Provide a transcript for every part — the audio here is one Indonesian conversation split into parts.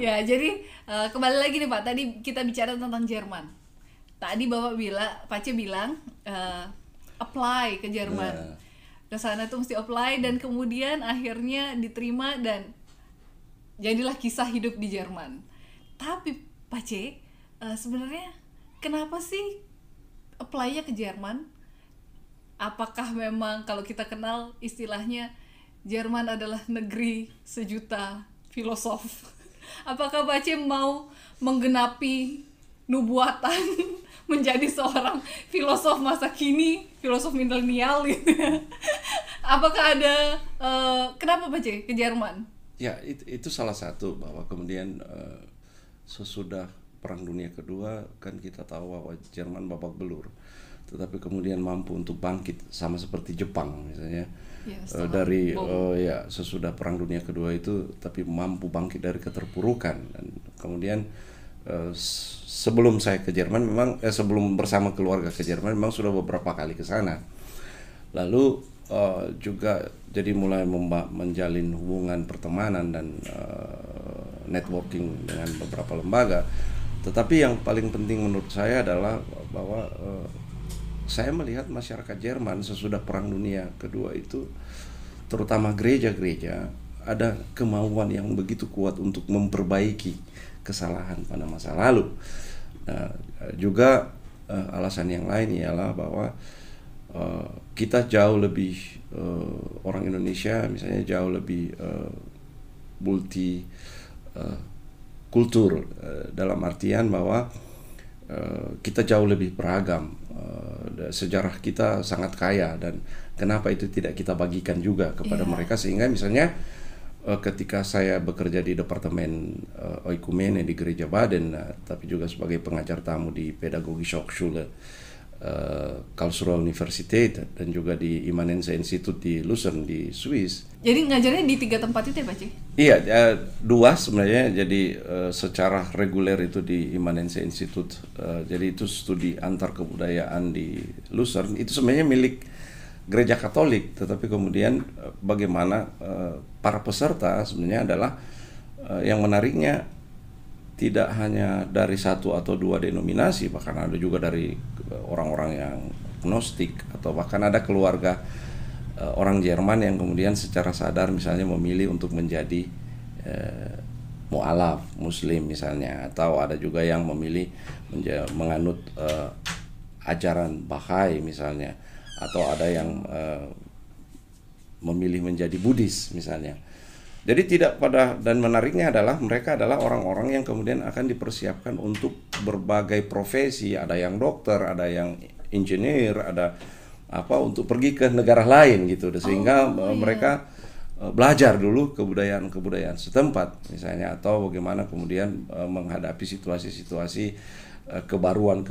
Ya, jadi kembali lagi nih Pak. Tadi kita bicara tentang Jerman. Tadi Pace bilang apply ke Jerman. Nah, Ke sana tuh mesti apply dan kemudian akhirnya diterima dan jadilah kisah hidup di Jerman. Tapi Pace, sebenarnya kenapa sih apply-nya ke Jerman? Apakah memang kalau kita kenal istilahnya Jerman adalah negeri sejuta filosof? Apakah Bace mau menggenapi nubuatan menjadi seorang filosof masa kini, filosof milenial gitu? Apakah ada kenapa Bace ke Jerman? ya itu salah satu bahwa kemudian sesudah Perang Dunia Kedua kan kita tahu bahwa Jerman babak belur, tetapi kemudian mampu untuk bangkit sama seperti Jepang misalnya. Ya, Dari sesudah Perang Dunia Kedua itu, tapi mampu bangkit dari keterpurukan. Dan kemudian sebelum saya ke Jerman memang sebelum bersama keluarga ke Jerman memang sudah beberapa kali ke sana. Lalu juga jadi mulai menjalin hubungan pertemanan dan networking dengan beberapa lembaga. Tetapi yang paling penting menurut saya adalah bahwa saya melihat masyarakat Jerman sesudah Perang Dunia Kedua itu, terutama gereja-gereja, ada kemauan yang begitu kuat untuk memperbaiki kesalahan pada masa lalu. Nah, juga alasan yang lain ialah bahwa kita jauh lebih orang Indonesia misalnya jauh lebih multi kultur, dalam artian bahwa kita jauh lebih beragam, sejarah kita sangat kaya, dan kenapa itu tidak kita bagikan juga kepada mereka, sehingga misalnya ketika saya bekerja di Departemen Oikumene di Gereja Baden, tapi juga sebagai pengajar tamu di Pedagogische Hochschule Karlsruhe Universität dan juga di Immanense Institut di Lucerne di Swiss. Jadi ngajarnya di 3 tempat itu ya Bace? Iya, dua sebenarnya. Jadi secara reguler itu di Immanense Institut. Jadi itu studi antar kebudayaan di Lucerne. Itu sebenarnya milik Gereja Katolik, tetapi kemudian bagaimana para peserta sebenarnya adalah yang menariknya tidak hanya dari satu atau dua denominasi, bahkan ada juga dari orang-orang yang agnostik, atau bahkan ada keluarga orang Jerman yang kemudian secara sadar misalnya memilih untuk menjadi mu'alaf muslim misalnya, atau ada juga yang memilih menganut ajaran Bahai misalnya, atau ada yang memilih menjadi Buddhis misalnya. Jadi dan menariknya adalah mereka adalah orang-orang yang kemudian akan dipersiapkan untuk berbagai profesi, ada yang dokter, ada yang engineer, ada untuk pergi ke negara lain gitu, sehingga mereka belajar dulu kebudayaan setempat misalnya, atau bagaimana kemudian menghadapi situasi-situasi kebaruan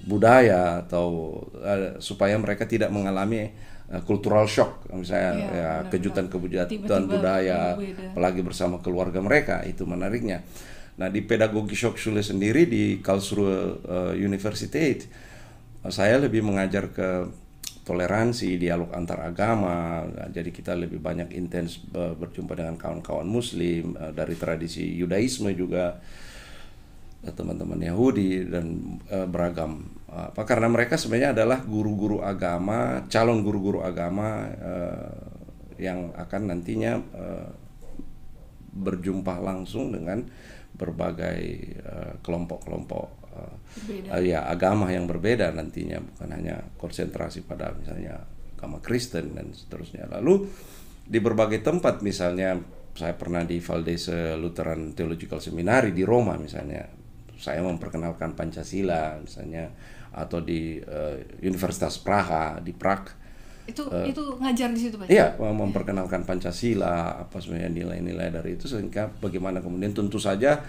budaya, atau supaya mereka tidak mengalami cultural shock misalnya, kejutan budaya, apalagi bersama keluarga mereka. Itu menariknya. Nah, di Pedagogische Hochschule sendiri di Karlsruhe Universität, saya lebih mengajar ke toleransi, dialog antar agama. Jadi kita lebih banyak intens berjumpa dengan kawan-kawan muslim, dari tradisi Yudaisme juga, teman-teman Yahudi, dan beragam. Karena mereka sebenarnya adalah guru-guru agama, calon guru-guru agama yang akan nantinya berjumpa langsung dengan berbagai kelompok-kelompok agama yang berbeda nantinya, bukan hanya konsentrasi pada misalnya agama Kristen dan seterusnya. Lalu di berbagai tempat, misalnya saya pernah di Valdese Lutheran Theological Seminary di Roma misalnya, saya memperkenalkan Pancasila misalnya, atau di Universitas Praha di Prague. Itu ngajar di situ Pak? Iya, memperkenalkan Pancasila, apa sebenarnya nilai-nilai dari itu, sehingga bagaimana kemudian tentu saja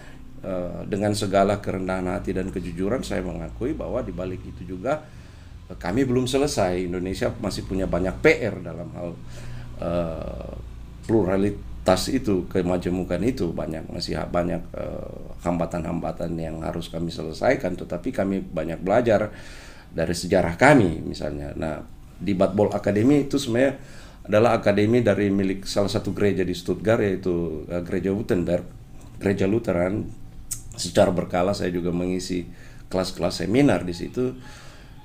dengan segala kerendahan hati dan kejujuran saya mengakui bahwa di balik itu juga kami belum selesai. Indonesia masih punya banyak PR dalam hal pluralitas itu, kemajemukan itu, masih banyak hambatan-hambatan yang harus kami selesaikan, tetapi kami banyak belajar dari sejarah kami misalnya. Nah, di Batbol Academy itu sebenarnya adalah akademi dari milik salah satu gereja di Stuttgart, yaitu Gereja Wittenberg, gereja Lutheran. Secara berkala saya juga mengisi kelas-kelas seminar di situ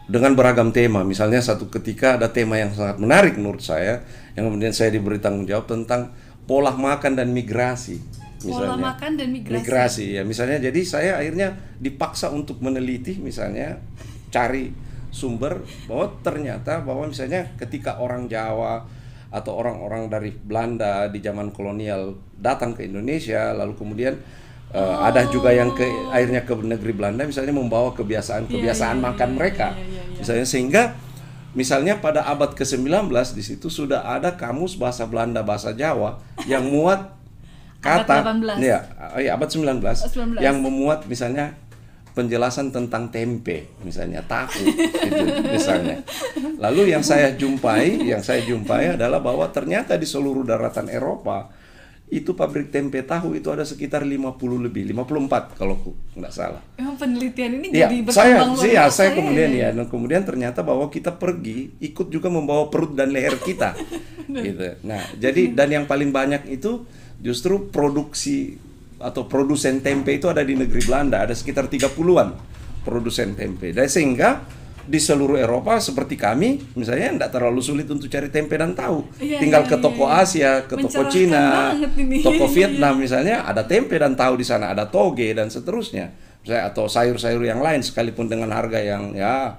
dengan beragam tema. Misalnya satu ketika ada tema yang sangat menarik menurut saya, yang kemudian saya diberi tanggung jawab tentang pola makan dan migrasi. Misalnya, pola makan dan migrasi. Migrasi ya, misalnya jadi saya akhirnya dipaksa untuk meneliti, misalnya cari sumber bahwa ternyata bahwa misalnya ketika orang Jawa atau orang-orang dari Belanda di zaman kolonial datang ke Indonesia, lalu kemudian ada juga yang akhirnya ke negeri Belanda, misalnya membawa kebiasaan makan mereka, misalnya, sehingga misalnya pada abad ke-19 di situ sudah ada kamus bahasa Belanda bahasa Jawa yang muat kata abad 19 yang memuat misalnya penjelasan tentang tempe, misalnya tahu gitu, misalnya. Lalu yang saya jumpai adalah bahwa ternyata di seluruh daratan Eropa itu pabrik tempe tahu itu ada sekitar 54 kalau nggak salah. Emang penelitian ini ya, jadi berkembang luar biasa. Saya kemudian dan kemudian ternyata bahwa kita pergi ikut juga membawa perut dan leher kita. Gitu. Nah, jadi dan yang paling banyak itu justru produksi atau produsen tempe itu ada di negeri Belanda, ada sekitar 30-an produsen tempe. Dan sehingga di seluruh Eropa seperti kami misalnya tidak terlalu sulit untuk cari tempe dan tahu. Tinggal ke toko Asia, ke toko Cina, toko Vietnam misalnya ada tempe dan tahu di sana, ada toge dan seterusnya. Misalnya, atau sayur-sayur yang lain sekalipun dengan harga yang ya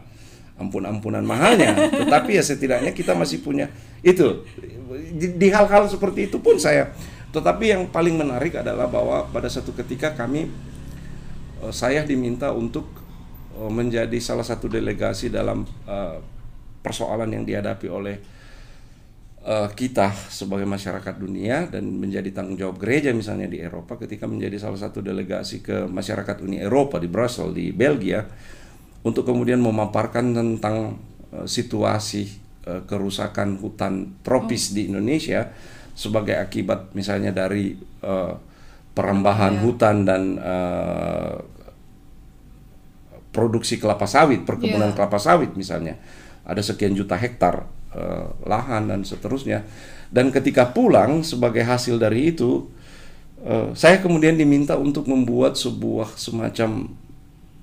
ampun-ampunan mahalnya, tetapi ya setidaknya kita masih punya itu. Di hal-hal seperti itu pun tetapi yang paling menarik adalah bahwa pada satu ketika saya diminta untuk menjadi salah satu delegasi dalam persoalan yang dihadapi oleh kita sebagai masyarakat dunia, dan menjadi tanggung jawab gereja misalnya di Eropa ketika menjadi salah satu delegasi ke masyarakat Uni Eropa di Brussels di Belgia untuk kemudian memaparkan tentang situasi kerusakan hutan tropis di Indonesia sebagai akibat misalnya dari perambahan hutan dan produksi kelapa sawit, perkebunan kelapa sawit misalnya, ada sekian juta hektar lahan dan seterusnya. Dan ketika pulang sebagai hasil dari itu, saya kemudian diminta untuk membuat sebuah semacam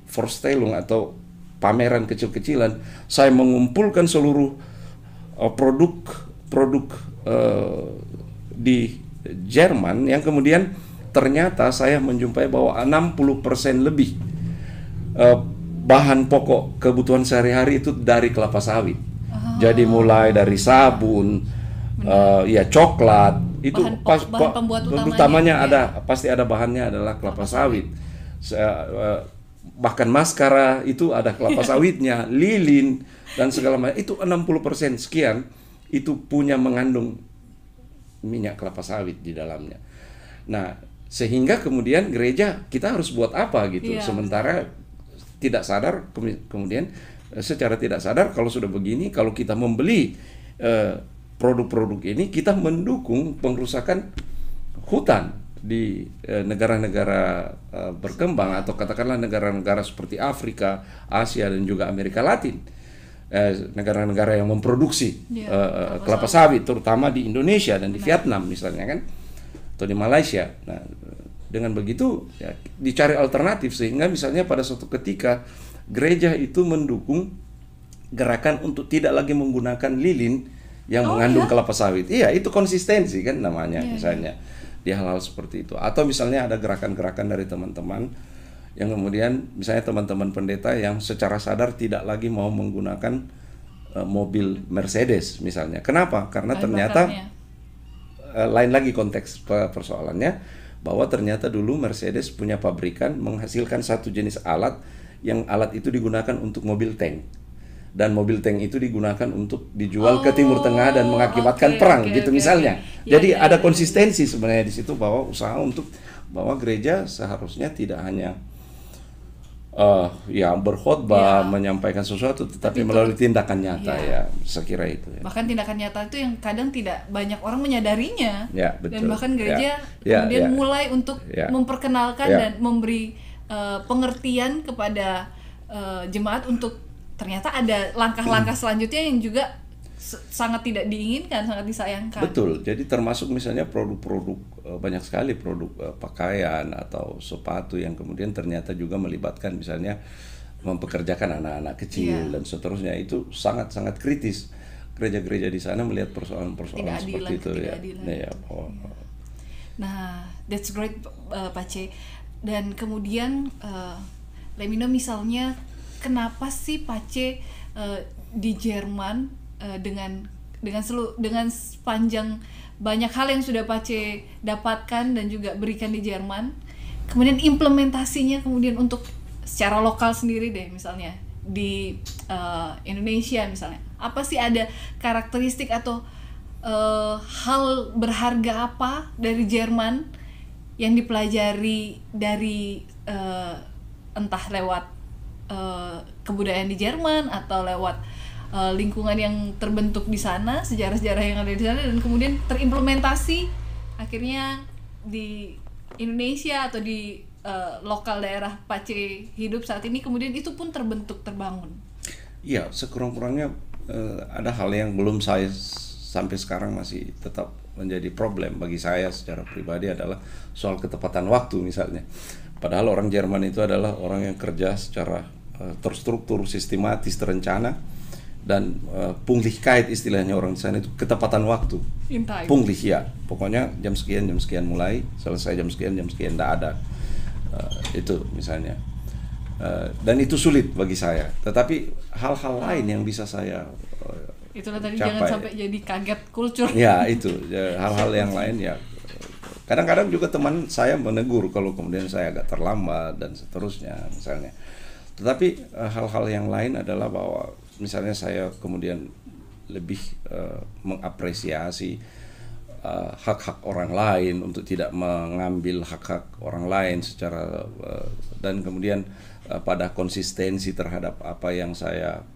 Vorstellung atau pameran kecil-kecilan. Saya mengumpulkan seluruh produk di Jerman yang kemudian ternyata saya menjumpai bahwa 60% lebih bahan pokok kebutuhan sehari-hari itu dari kelapa sawit. Jadi mulai dari sabun, coklat, itu bahan pembuat utamanya pasti ada bahannya adalah kelapa sawit. Bahkan maskara itu ada kelapa sawitnya, lilin dan segala macam. Itu 60% sekian itu mengandung minyak kelapa sawit di dalamnya. Nah, sehingga kemudian gereja kita harus buat apa gitu. Sementara tidak sadar kemudian secara tidak sadar kalau sudah begini, kalau kita membeli produk-produk ini, kita mendukung pengrusakan hutan di negara-negara berkembang atau katakanlah negara-negara seperti Afrika, Asia dan juga Amerika Latin. Negara-negara yang memproduksi kelapa sawit, terutama di Indonesia dan di Vietnam misalnya kan, atau di Malaysia. Nah, dengan begitu ya, dicari alternatif sehingga misalnya pada suatu ketika gereja itu mendukung gerakan untuk tidak lagi menggunakan lilin yang mengandung kelapa sawit. Iya, itu konsistensi kan namanya misalnya di hal-hal seperti itu. Atau misalnya ada gerakan-gerakan dari teman-teman yang kemudian misalnya teman-teman pendeta yang secara sadar tidak lagi mau menggunakan mobil Mercedes misalnya. Kenapa? Karena ternyata lain lagi konteks persoalannya, bahwa ternyata dulu Mercedes punya pabrikan menghasilkan satu jenis alat yang alat itu digunakan untuk mobil tank, dan mobil tank itu digunakan untuk dijual ke Timur Tengah dan mengakibatkan perang misalnya. Jadi ada konsistensi sebenarnya di situ, bahwa usaha untuk bahwa gereja seharusnya tidak hanya berkhotbah menyampaikan sesuatu, tetapi melalui tindakan nyata saya kira itu bahkan tindakan nyata itu yang kadang tidak banyak orang menyadarinya, betul. Dan bahkan gereja kemudian mulai untuk memperkenalkan dan memberi pengertian kepada jemaat untuk ternyata ada langkah-langkah selanjutnya yang juga sangat tidak diinginkan, sangat disayangkan. Betul. Jadi termasuk misalnya produk-produk banyak sekali produk pakaian atau sepatu yang kemudian ternyata juga melibatkan misalnya mempekerjakan anak-anak kecil dan seterusnya. Itu sangat-sangat kritis. Gereja-gereja di sana melihat persoalan-persoalan seperti itu ya. Nah, that's great Pak C. Dan kemudian let me know misalnya kenapa sih Pak C di Jerman dengan sepanjang banyak hal yang sudah Pak C dapatkan dan juga berikan di Jerman, kemudian implementasinya kemudian untuk secara lokal sendiri deh, misalnya di Indonesia misalnya, apa sih, ada karakteristik atau hal berharga apa dari Jerman yang dipelajari dari entah lewat kebudayaan di Jerman atau lewat lingkungan yang terbentuk di sana, sejarah-sejarah yang ada di sana, dan kemudian terimplementasi akhirnya di Indonesia atau di lokal daerah Pak C hidup saat ini, kemudian itu pun terbentuk, terbangun. Iya, sekurang-kurangnya ada hal yang belum saya sampai sekarang masih tetap menjadi problem bagi saya secara pribadi, adalah soal ketepatan waktu misalnya. Padahal orang Jerman itu adalah orang yang kerja secara terstruktur, sistematis, terencana, dan Punglichkeit istilahnya orang di sana itu ketepatan waktu. Punglich ya, pokoknya jam sekian mulai, selesai jam sekian tidak ada. Itu misalnya. Dan itu sulit bagi saya. Tetapi hal-hal lain yang bisa saya itulah tadi, capai. Jangan sampai jadi kaget kultur. Ya itu, hal-hal yang lain ya. Kadang-kadang juga teman saya menegur kalau kemudian saya agak terlambat dan seterusnya misalnya. Tetapi hal-hal yang lain adalah bahwa misalnya saya kemudian lebih mengapresiasi hak-hak orang lain, untuk tidak mengambil hak-hak orang lain secara dan kemudian pada konsistensi terhadap apa yang saya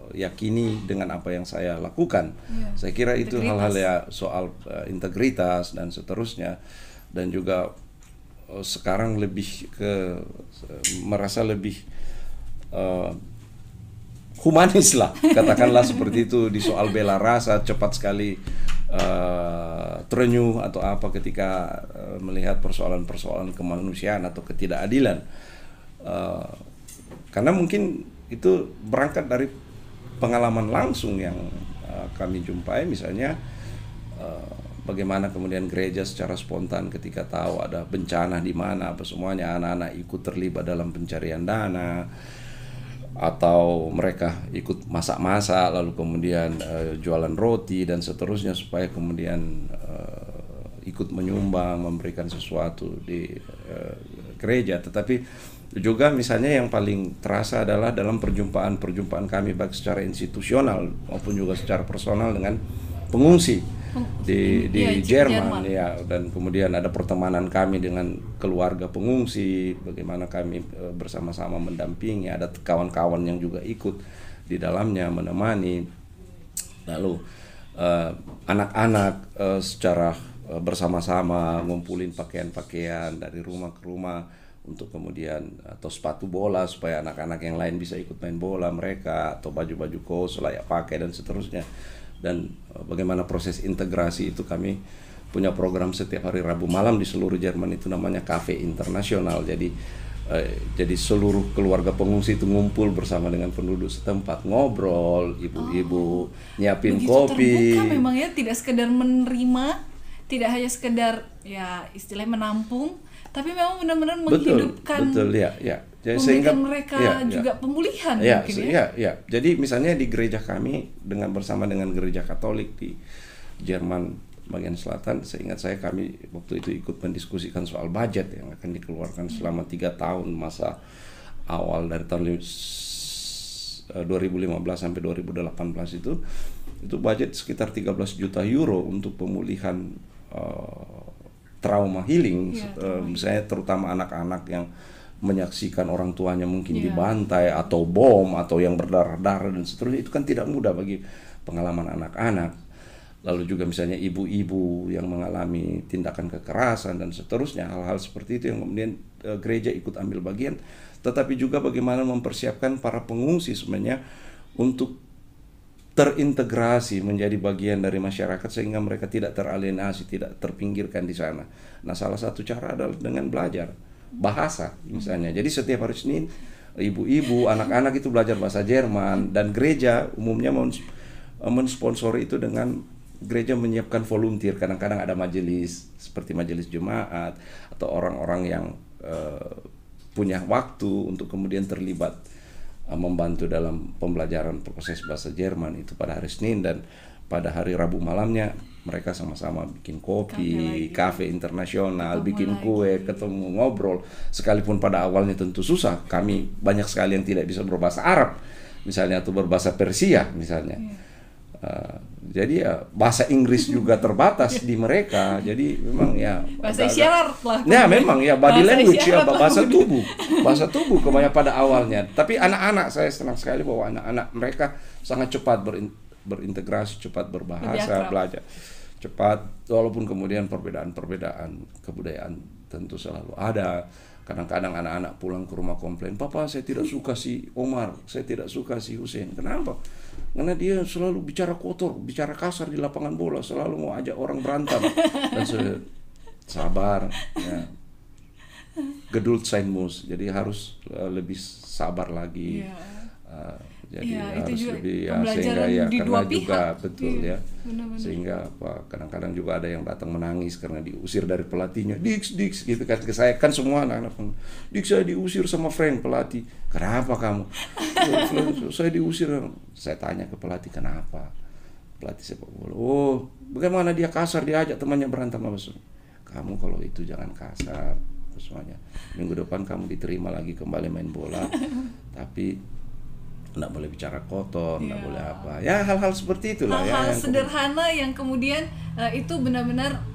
yakini dengan apa yang saya lakukan. Saya kira itu hal-hal ya soal integritas dan seterusnya. Dan juga sekarang lebih merasa lebih humanis lah, katakanlah seperti itu, di soal bela rasa cepat sekali terenyuh atau apa ketika melihat persoalan-persoalan kemanusiaan atau ketidakadilan, karena mungkin itu berangkat dari pengalaman langsung yang kami jumpai, misalnya bagaimana kemudian gereja secara spontan ketika tahu ada bencana di mana, apa semuanya anak-anak ikut terlibat dalam pencarian dana, atau mereka ikut masak-masak lalu kemudian jualan roti dan seterusnya supaya kemudian ikut menyumbang, memberikan sesuatu di gereja. Tetapi juga misalnya yang paling terasa adalah dalam perjumpaan kami baik secara institusional maupun juga secara personal dengan pengungsi di Jerman ya, dan kemudian ada pertemanan kami dengan keluarga pengungsi, bagaimana kami bersama-sama mendampingi, ada kawan-kawan yang juga ikut di dalamnya menemani, lalu anak-anak secara bersama-sama ngumpulin pakaian-pakaian dari rumah ke rumah untuk kemudian, atau sepatu bola supaya anak-anak yang lain bisa ikut main bola mereka, atau baju-baju kos layak pakai dan seterusnya. Dan bagaimana proses integrasi itu, kami punya program setiap hari Rabu malam di seluruh Jerman, itu namanya Cafe Internasional. Jadi seluruh keluarga pengungsi itu ngumpul bersama dengan penduduk setempat, ngobrol, ibu-ibu nyiapin kopi. Terbuka memang ya, tidak sekedar menerima, tidak hanya sekedar ya istilahnya menampung, tapi memang benar-benar menghidupkan. Betul ya. Jadi sehingga mereka juga pemulihan mungkin ya. Jadi misalnya di gereja kami bersama dengan gereja Katolik di Jerman bagian selatan, seingat saya kami waktu itu ikut mendiskusikan soal budget yang akan dikeluarkan selama 3 tahun masa awal dari tahun 2015 sampai 2018 itu budget sekitar 13 juta euro untuk pemulihan trauma healing, misalnya terutama anak-anak yang menyaksikan orang tuanya mungkin dibantai atau bom atau yang berdarah-darah dan seterusnya. Itu kan tidak mudah bagi pengalaman anak-anak. Lalu juga misalnya ibu-ibu yang mengalami tindakan kekerasan dan seterusnya, hal-hal seperti itu yang kemudian gereja ikut ambil bagian. Tetapi juga bagaimana mempersiapkan para pengungsi sebenarnya untuk terintegrasi menjadi bagian dari masyarakat sehingga mereka tidak teralienasi, tidak terpinggirkan di sana. Nah, salah satu cara adalah dengan belajar bahasa misalnya. Jadi setiap hari Senin ibu-ibu, anak-anak itu belajar bahasa Jerman, dan gereja umumnya mensponsori itu dengan gereja menyiapkan volunteer. Kadang-kadang ada majelis seperti majelis Jumat atau orang-orang yang punya waktu untuk kemudian terlibat membantu dalam pembelajaran proses bahasa Jerman itu pada hari Senin, dan pada hari Rabu malamnya mereka sama-sama bikin kopi, kafe internasional, bikin kue, ketemu ngobrol. Sekalipun pada awalnya tentu susah, kami banyak sekali yang tidak bisa berbahasa Arab misalnya atau berbahasa Persia misalnya. Jadi ya bahasa Inggris juga terbatas di mereka. Jadi memang ya bahasa isyarat lah. Ya memang ya body language ya, bahasa tubuh kebanyakan pada awalnya. Tapi anak-anak, saya senang sekali bahwa anak-anak mereka sangat cepat berintegrasi, cepat berbahasa, belajar cepat, walaupun kemudian perbedaan kebudayaan tentu selalu ada. Kadang-kadang anak-anak pulang ke rumah komplain, "Papa, saya tidak suka si Omar, saya tidak suka si Hussein." Kenapa? Karena dia selalu bicara kotor, bicara kasar di lapangan bola, selalu mau ajak orang berantem. Dan saya sabar, ya. Geduld sein muss, jadi harus lebih sabar lagi. Jadi harus itu juga lebih sehingga ya, di karena dua juga pihak. betul ya. Benar-benar. Sehingga kadang-kadang juga ada yang datang menangis karena diusir dari pelatihnya. Dix gitu kan. Saya kan semua anak-anak, "Dix, saya diusir sama Frank pelatih." "Kenapa kamu?" "Saya diusir." Saya tanya ke pelatih, "Kenapa?" Pelatih sepak bola, "Oh, bagaimana dia kasar, dia ajak temannya berantem sama saya." "Kamu kalau itu jangan kasar semuanya. Minggu depan kamu diterima lagi kembali main bola." Tapi nggak boleh bicara kotor, nggak boleh apa. Ya hal-hal seperti itulah. Hal-hal ya, sederhana yang kemudian itu benar-benar